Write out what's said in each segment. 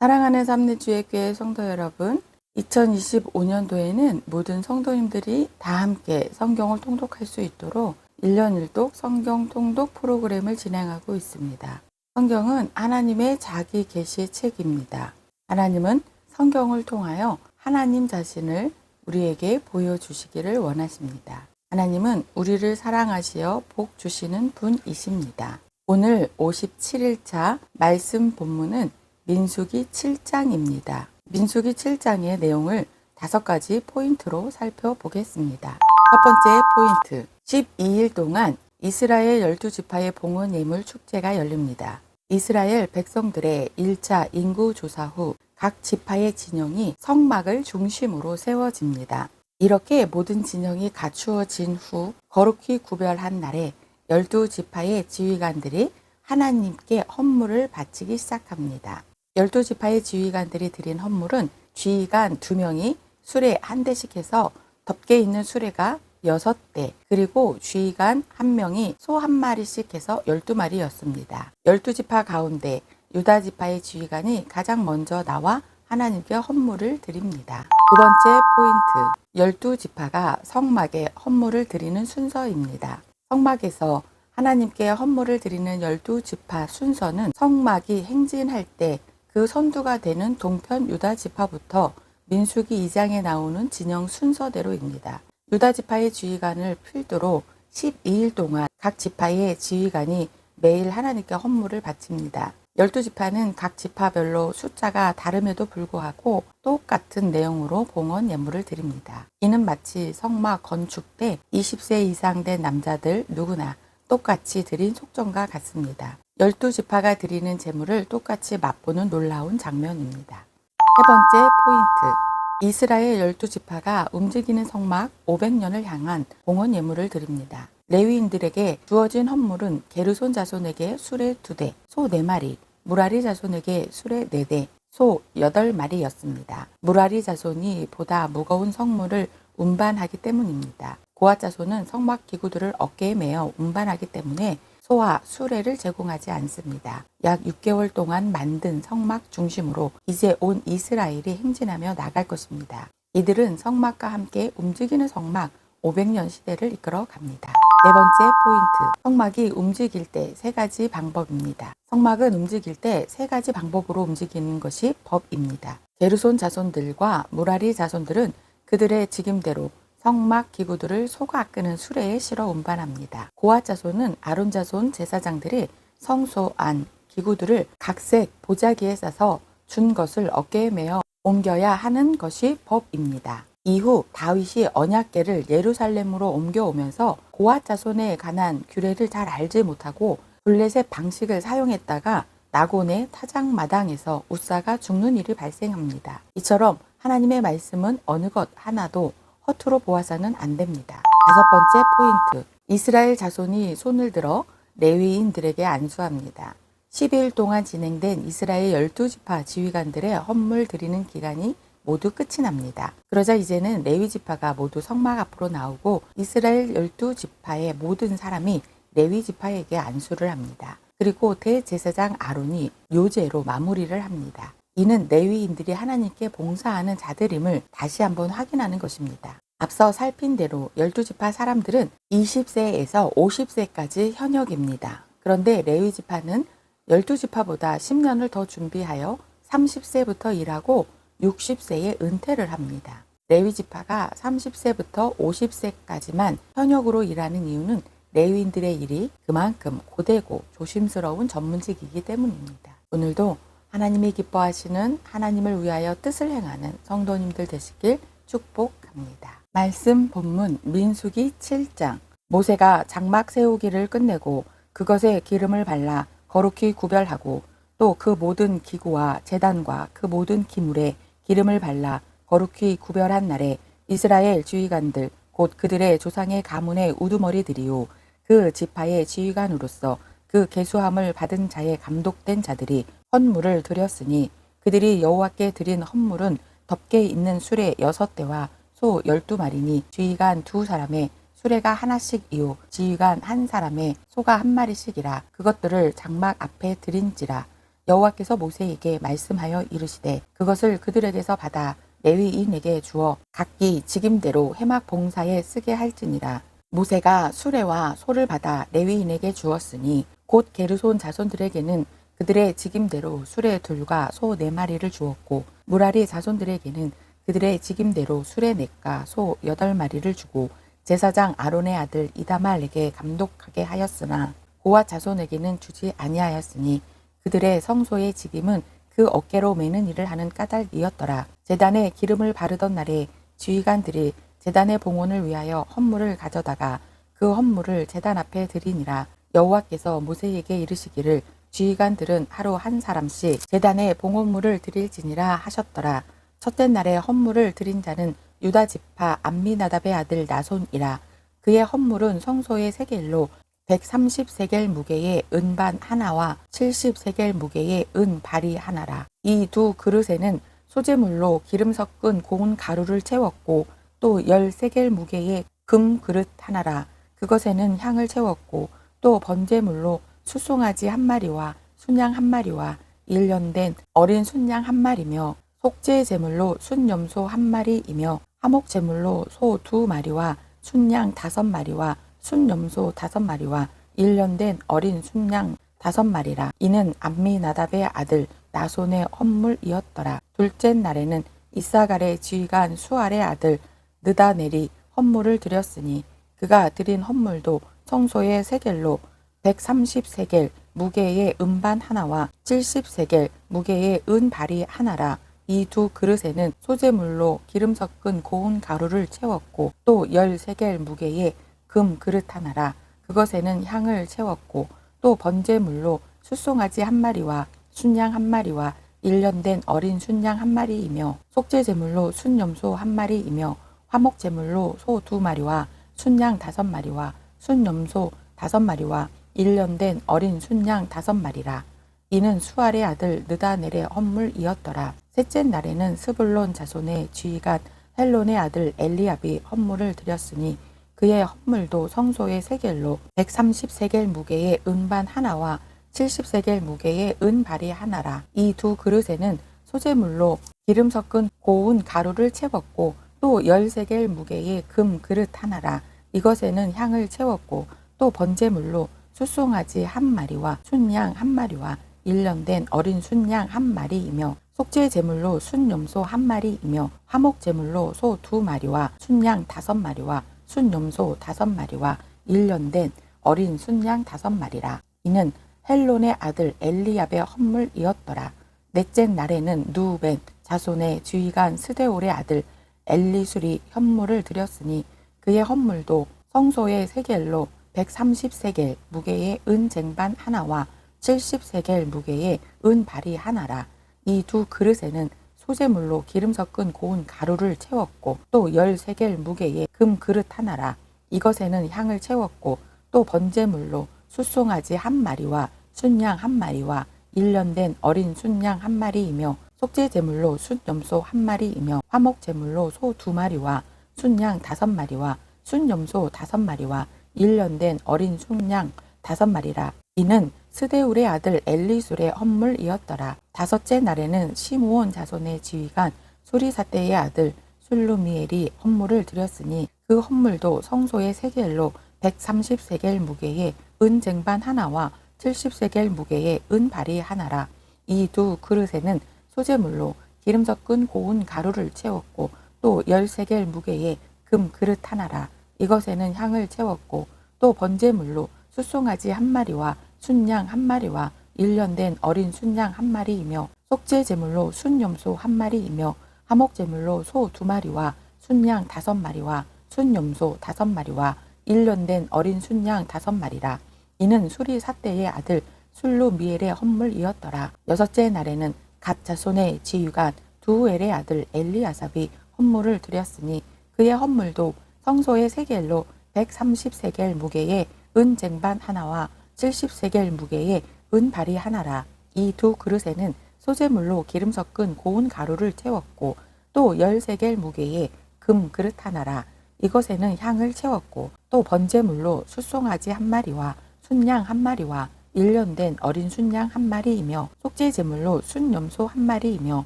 사랑하는 삼내주의교회 성도 여러분, 2025년도에는 모든 성도님들이 다 함께 성경을 통독할 수 있도록 1년 1독 성경 통독 프로그램을 진행하고 있습니다. 성경은 하나님의 자기 계시의 책입니다. 하나님은 성경을 통하여 하나님 자신을 우리에게 보여주시기를 원하십니다. 하나님은 우리를 사랑하시어 복 주시는 분이십니다. 오늘 57일차 말씀 본문은 민수기 7장입니다. 민수기 7장의 내용을 5가지 포인트로 살펴보겠습니다. 첫 번째 포인트, 12일 동안 이스라엘 12지파의 봉헌 예물 축제가 열립니다. 이스라엘 백성들의 1차 인구 조사 후 각 지파의 진영이 성막을 중심으로 세워집니다. 이렇게 모든 진영이 갖추어진 후 거룩히 구별한 날에 12지파의 지휘관들이 하나님께 헌물을 바치기 시작합니다. 12지파의 지휘관들이 드린 헌물은 지휘관 2명이 수레 1대씩 해서 덮개 있는 수레가 6대, 그리고 지휘관 1명이 소 1마리씩 해서 12마리였습니다. 12지파 가운데 유다지파의 지휘관이 가장 먼저 나와 하나님께 헌물을 드립니다. 두 번째 포인트, 12지파가 성막에 헌물을 드리는 순서입니다. 성막에서 하나님께 헌물을 드리는 12지파 순서는 성막이 행진할 때 그 선두가 되는 동편 유다지파부터 민수기 2장에 나오는 진영 순서대로입니다. 유다지파의 지휘관을 필두로 12일 동안 각 지파의 지휘관이 매일 하나님께 헌물을 바칩니다. 12지파는 각 지파별로 숫자가 다름에도 불구하고 똑같은 내용으로 봉헌 예물을 드립니다. 이는 마치 성막 건축 때 20세 이상 된 남자들 누구나 똑같이 드린 속전과 같습니다. 12지파가 드리는 제물을 똑같이 맛보는 놀라운 장면입니다. 세 번째 포인트, 이스라엘 12지파가 움직이는 성막 500년을 향한 봉헌 예물을 드립니다. 레위인들에게 주어진 헌물은 게르손 자손에게 수레 2대, 소 4마리, 무라리 자손에게 수레 4대, 소 8마리였습니다. 무라리 자손이 보다 무거운 성물을 운반하기 때문입니다. 고앗 자손은 성막 기구들을 어깨에 메어 운반하기 때문에 소와 수레를 제공하지 않습니다. 약 6개월 동안 만든 성막 중심으로 이제 온 이스라엘이 행진하며 나갈 것입니다. 이들은 성막과 함께 움직이는 성막 500년 시대를 이끌어 갑니다. 네 번째 포인트, 성막이 움직일 때 3가지 방법입니다. 성막은 움직일 때 3가지 방법으로 움직이는 것이 법입니다. 게르손 자손들과 무라리 자손들은 그들의 직임대로 성막 기구들을 소가 끄는 수레에 실어 운반합니다. 고앗 자손은 아론 자손 제사장들이 성소 안 기구들을 각색 보자기에 싸서 준 것을 어깨에 메어 옮겨야 하는 것이 법입니다. 이후 다윗이 언약궤를 예루살렘으로 옮겨오면서 고앗 자손에 관한 규례를 잘 알지 못하고 블레셋 방식을 사용했다가 나곤의 타작마당에서 웃사가 죽는 일이 발생합니다. 이처럼 하나님의 말씀은 어느 것 하나도 허투루 보아서는 안 됩니다. 5번째 포인트, 이스라엘 자손이 손을 들어 레위인들에게 안수합니다. 12일 동안 진행된 이스라엘 12지파 지휘관들의 헌물 드리는 기간이 모두 끝이 납니다. 그러자 이제는 레위지파가 모두 성막 앞으로 나오고 이스라엘 12지파의 모든 사람이 레위지파에게 안수를 합니다. 그리고 대제사장 아론이 요제로 마무리를 합니다. 이는 레위인들이 하나님께 봉사하는 자들임을 다시 한번 확인하는 것입니다. 앞서 살핀 대로 12지파 사람들은 20세에서 50세까지 현역입니다. 그런데 레위지파는 12지파보다 10년을 더 준비하여 30세부터 일하고 60세에 은퇴를 합니다. 레위지파가 30세부터 50세까지만 현역으로 일하는 이유는 레위인들의 일이 그만큼 고되고 조심스러운 전문직이기 때문입니다. 오늘도 하나님이 기뻐하시는 하나님을 위하여 뜻을 행하는 성도님들 되시길 축복합니다. 말씀 본문 민수기 7장, 모세가 장막 세우기를 끝내고 그것에 기름을 발라 거룩히 구별하고 또 그 모든 기구와 제단과 그 모든 기물에 기름을 발라 거룩히 구별한 날에 이스라엘 지휘관들 곧 그들의 조상의 가문의 우두머리들이요 그 지파의 지휘관으로서 그 계수함을 받은 자의 감독된 자들이 헌물을 드렸으니 그들이 여호와께 드린 헌물은 덮개 있는 수레 6대와 소 12마리니 지휘관 2사람의 수레가 하나씩이요 지휘관 1사람의 소가 1마리씩이라 그것들을 장막 앞에 드린지라 여호와께서 모세에게 말씀하여 이르시되 그것을 그들에게서 받아 레위인에게 주어 각기 직임대로 회막 봉사에 쓰게 할지니라. 모세가 수레와 소를 받아 레위인에게 주었으니 곧 게르손 자손들에게는 그들의 직임대로 수레 둘과 소 4마리를 주었고 무라리 자손들에게는 그들의 직임대로 수레 4과 소 8마리를 주고 제사장 아론의 아들 이다말에게 감독하게 하였으나 고앗 자손에게는 주지 아니하였으니 그들의 성소의 직임은 그 어깨로 매는 일을 하는 까닭이었더라. 제단에 기름을 바르던 날에 지휘관들이 제단의 봉헌을 위하여 헌물을 가져다가 그 헌물을 제단 앞에 드리니라. 여호와께서 모세에게 이르시기를 지휘관들은 하루 한 사람씩 제단에 봉헌물을 드릴지니라 하셨더라. 첫째 날에 헌물을 드린 자는 유다 지파 암미나답의 아들 나손이라. 그의 헌물은 성소의 세겔로 130세겔 무게의 은반 하나와 70세겔 무게의 은발이 하나라. 이 두 그릇에는 소재물로 기름 섞은 고운 가루를 채웠고 또 10세겔 무게의 금 그릇 하나라. 그것에는 향을 채웠고 또 번제물로 숫송아지 1마리와 순양 1마리와 1년 된 어린 순양 1마리며 속죄 제물로 순염소 1마리이며 화목 제물로 소 2마리와 순양 5마리와 순염소 5마리와 1년 된 어린 순양 5마리라. 이는 암미나답의 아들 나손의 헌물이었더라. 둘째 날에는 이사갈의 지휘관 수알의 아들 느다넬이 헌물을 드렸으니 그가 드린 헌물도 성소의 세겔로 130세겔 무게의 은반 하나와 70세겔 무게의 은발이 하나라. 이 두 그릇에는 소재물로 기름 섞은 고운 가루를 채웠고 또 10세겔 무게의 금 그릇 하나라. 그것에는 향을 채웠고 또 번제물로 숫송아지 1마리와 순양 1마리와 1년 된 어린 순양 1마리이며 속죄제물로 순염소 1마리이며 화목제물로 소 2마리와 순양 5마리와 순염소 5마리와 1년 된 어린 순양 5마리라. 이는 수알의 아들 느다넬의 헌물이었더라. 셋째 날에는 스불론 자손의 지휘관 헬론의 아들 엘리압이 헌물을 드렸으니 그의 헌물도 성소의 세겔로 130세겔 무게의 은반 하나와 70세겔 무게의 은발이 하나라. 이 두 그릇에는 소재물로 기름 섞은 고운 가루를 채웠고 또 10세겔 무게의 금 그릇 하나라. 이것에는 향을 채웠고 또 번제물로 숫송아지 1마리와 순양 1마리와 1년 된 어린 순양 1마리이며 속죄 제물로 순염소 1마리이며 화목 제물로 소 2마리와 순양 5마리와 순염소 5마리와 1년 된 어린 순양 5마리라. 이는 헬론의 아들 엘리압의 헌물이었더라. 넷째 날에는 누벤 자손의 지휘관 스데올의 아들 엘리술이 헌물을 드렸으니 그의 헌물도 성소의 세겔로 130세겔 무게의 은쟁반 하나와 70세겔 무게의 은발이 하나라. 이 두 그릇에는 소재물로 기름 섞은 고운 가루를 채웠고 또 10세겔 무게의 금 그릇 하나라. 이것에는 향을 채웠고 또 번제물로 숫송아지 1마리와 순양 1마리와 1년 된 어린 순양 1마리이며 속죄제물로 순염소 1마리이며 화목제물로 소 2마리와 순양 5마리와 순염소 5마리와 1년 된 어린 순양 5마리라. 이는 스데울의 아들 엘리술의 헌물이었더라. 다섯째 날에는 시므온 자손의 지휘관 수리사대의 아들 술루미엘이 헌물을 드렸으니 그 헌물도 성소의 세겔로 130세겔 무게의 은쟁반 하나와 70세겔 무게의 은발이 하나라. 이 두 그릇에는 소재물로 기름 섞은 고운 가루를 채웠고 또 10세겔 무게의 금 그릇 하나라. 이것에는 향을 채웠고 또 번제물로 숫송아지 1마리와 순양 1마리와 1년 된 어린 순양 1마리이며 속죄제물로 순염소 1마리이며 화목제물로 소 2마리와 순양 5마리와 순염소 5마리와 1년 된 어린 순양 5마리라. 이는 수리사대의 아들 술루미엘의 헌물이었더라. 여섯째 날에는 갓 자손의 지휘관 두엘의 아들 엘리아삽이 헌물을 드렸으니 그의 헌물도 성소의 세겔로 130세겔 무게의 은쟁반 하나와 70세겔 무게의 은발이 하나라. 이 두 그릇에는 소재물로 기름 섞은 고운 가루를 채웠고 또 10세겔 무게의 금 그릇 하나라. 이것에는 향을 채웠고 또 번제물로 숫송아지 1마리와 순양 1마리와 일년된 어린 순양 1마리이며 속죄제물로 순염소 1마리이며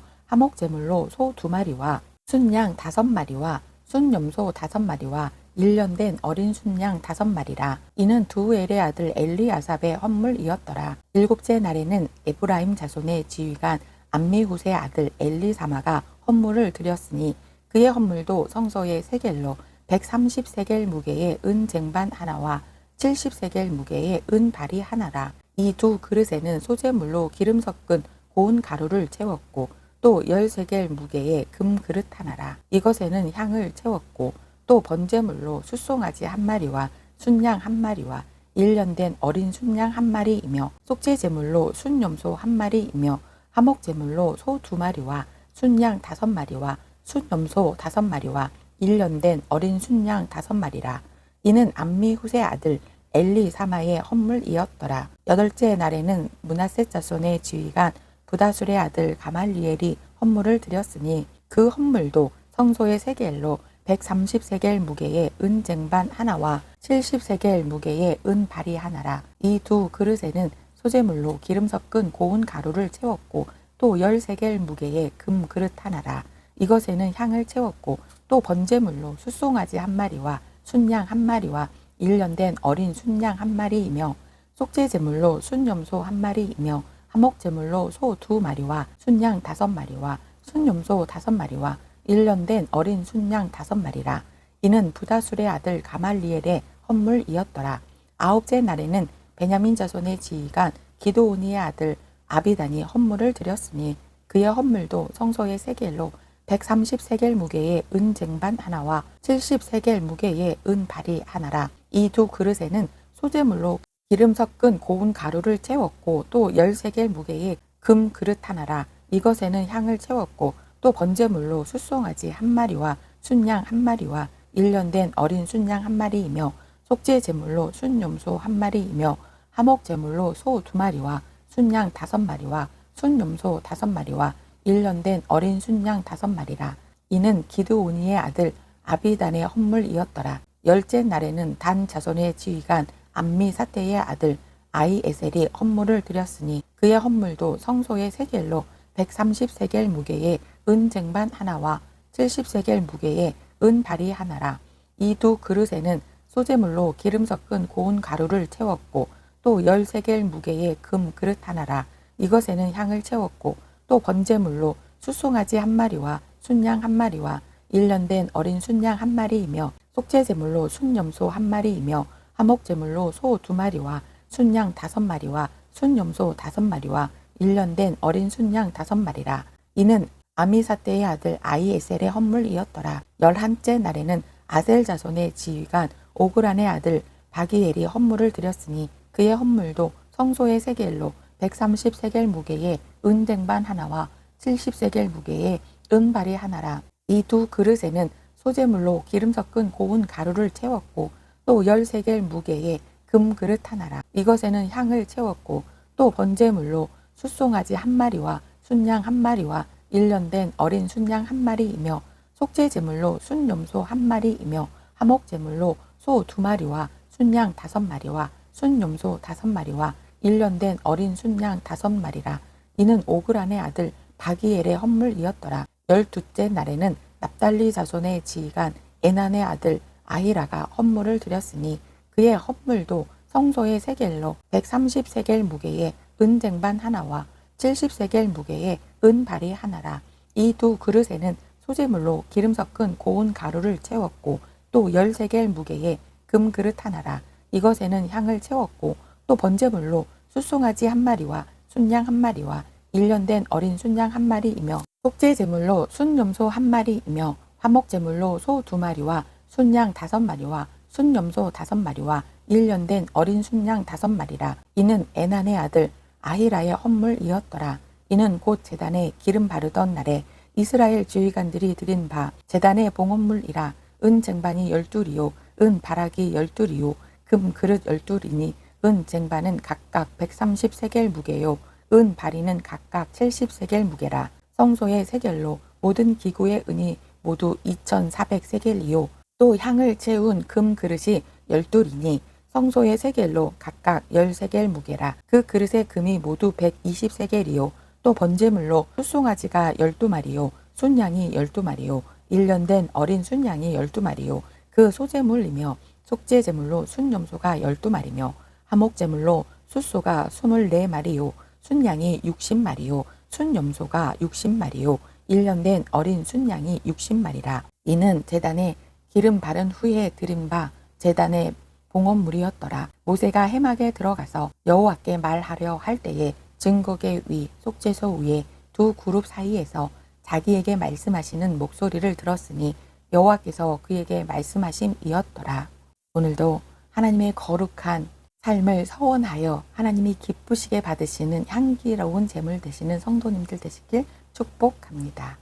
화목제물로 소 2마리와 순양 5마리와 순염소 5마리와 일년된 어린 순양 5마리라. 이는 두 엘의 아들 엘리아삽의 헌물이었더라. 일곱째 날에는 에브라임 자손의 지휘관 암미후스의 아들 엘리사마가 헌물을 드렸으니 그의 헌물도 성소의 세겔로 130세겔 무게의 은 쟁반 하나와 70세겔 무게의 은 발이 하나라. 이 두 그릇에는 소재물로 기름 섞은 고운 가루를 채웠고 또 10세겔 무게의 금 그릇 하나라. 이것에는 향을 채웠고 또 번제물로 숫송아지 1마리와 순양 1마리와 일년된 어린 순양 1마리이며 속죄제물로 순염소 1마리이며 화목제물로 소 2마리와 순양 5마리와 순염소 5마리와 일년된 어린 순양 5마리라. 이는 암미후스의 아들 엘리사마의 헌물이었더라. 여덟째 날에는 므낫세 자손의 지휘관 부다술의 아들 가말리엘이 헌물을 드렸으니 그 헌물도 성소의 세겔로 130세겔 무게의 은 쟁반 하나와 70세겔 무게의 은 발이 하나라. 이 두 그릇에는 소재물로 기름 섞은 고운 가루를 채웠고 또 10세겔 무게의 금 그릇 하나라. 이것에는 향을 채웠고 또 번제물로 숫송아지 1마리와 순양 1마리와 일년된 어린 순양 1마리이며 속죄제물로 순염소 1마리이며 화목제물로 소 2마리와 순양 5마리와 순염소 5마리와 일년된 어린 순양 5마리라. 이는 부다술의 아들 가말리엘의 헌물이었더라. 아홉째 날에는 베냐민 자손의 지휘관 기드오니의 아들 아비단이 헌물을 드렸으니 그의 헌물도 성소의 세겔로 130세겔 무게의 은 쟁반 하나와 70세겔 무게의 은 발이 하나라. 이 두 그릇에는 소재물로 기름 섞은 고운 가루를 채웠고 또 10세겔 무게의 금 그릇 하나라. 이것에는 향을 채웠고 또 번제물로 숫송아지 1마리와 순양 1마리와 일년된 어린 순양 1마리이며 속죄제물로 순염소 1마리이며 화목제물로 소 2마리와 순양 5마리와 순염소 5마리와 일년된 어린 순양 5마리라. 이는 기드오니의 아들 아비단의 헌물이었더라. 열째 날에는 단 자손의 지휘관 암미사테의 아들 아이에셀이 헌물을 드렸으니 그의 헌물도 성소의 세겔로 130세겔 무게의 은 쟁반 하나와 70세겔 무게의 은 발이 하나라. 이 두 그릇에는 소재물로 기름 섞은 고운 가루를 채웠고 또 10세겔 무게의 금 그릇 하나라. 이것에는 향을 채웠고 또 번제물로 숫송아지 1마리와 순양 1마리와 일년된 어린 순양 1마리이며 속죄제물로 순염소 1마리이며 화목제물로 소 2마리와 순양 5마리와 순염소 5마리와 일년된 어린 순양 5마리라. 이는 아미사테의 아들 아이에셀의 헌물이었더라. 11째 날에는 아셀 자손의 지휘관 오그란의 아들 바기엘이 헌물을 드렸으니 그의 헌물도 성소의 세겔로 130세겔 무게의 은 쟁반 하나와 70세겔 무게의 은 발이 하나라. 이 두 그릇에는 소재물로 기름 섞은 고운 가루를 채웠고 또 10세겔 무게의 금 그릇 하나라. 이것에는 향을 채웠고 또 번제물로 숫송아지 1마리와 순양 1마리와 일년된 어린 순양 1마리이며 속죄제물로 순염소 1마리이며 화목제물로 소 2마리와 순양 5마리와 순염소 5마리와 일년된 어린 순양 5마리라. 이는 오그란의 아들 바기엘의 헌물이었더라. 12째 날에는 납달리 자손의 지휘관 에난의 아들 아히라가 헌물을 드렸으니 그의 헌물도 성소의 세겔로 130세겔 무게의 은 쟁반 하나와 70세겔 무게의 은 발이 하나라. 이 두 그릇에는 소재물로 기름 섞은 고운 가루를 채웠고 또 10세겔 무게의 금 그릇 하나라. 이것에는 향을 채웠고 또 번제물로 숫송아지 1마리와 순양 1마리와 일년된 어린 순양 1마리이며 속죄제물로 순염소 1마리이며 화목제물로 소 2마리와 순양 5마리와 순염소 5마리와 일년된 어린 순양 5마리라. 이는 에난의 아들 아히라의 헌물이었더라. 이는 곧 제단에 기름 바르던 날에 이스라엘 지휘관들이 드린 바 제단의 봉헌물이라. 은 쟁반이 12리요 은 바락이 12리요 금 그릇 12리니 은 쟁반은 각각 130세겔 무게요 은 바리는 각각 70세겔 무게라. 성소의 세겔로 모든 기구의 은이 모두 2400세겔이요 또 향을 채운 금 그릇이 12리니 성소의 세겔로 각각 13겔 무게라. 그 그릇의 금이 모두 120세겔이요. 또 번제물로 숫송아지가 12마리요. 순양이 12마리요. 1년 된 어린 순양이 12마리요. 그 소제물이며 속죄제물로 순염소가 12마리며 화목제물로 숫소가 24마리요. 순양이 60마리요. 순염소가 60마리요. 1년 된 어린 순양이 60마리라. 이는 제단에 기름 바른 후에 드린 바 제단의 봉헌물이었더라. 모세가 회막에 들어가서 여호와께 말하려 할 때에 증거계 위 속죄소 위에 두 그룹 사이에서 자기에게 말씀하시는 목소리를 들었으니 여호와께서 그에게 말씀하심이었더라. 오늘도 하나님의 거룩한 삶을 서원하여 하나님이 기쁘시게 받으시는 향기로운 제물 되시는 성도님들 되시길 축복합니다.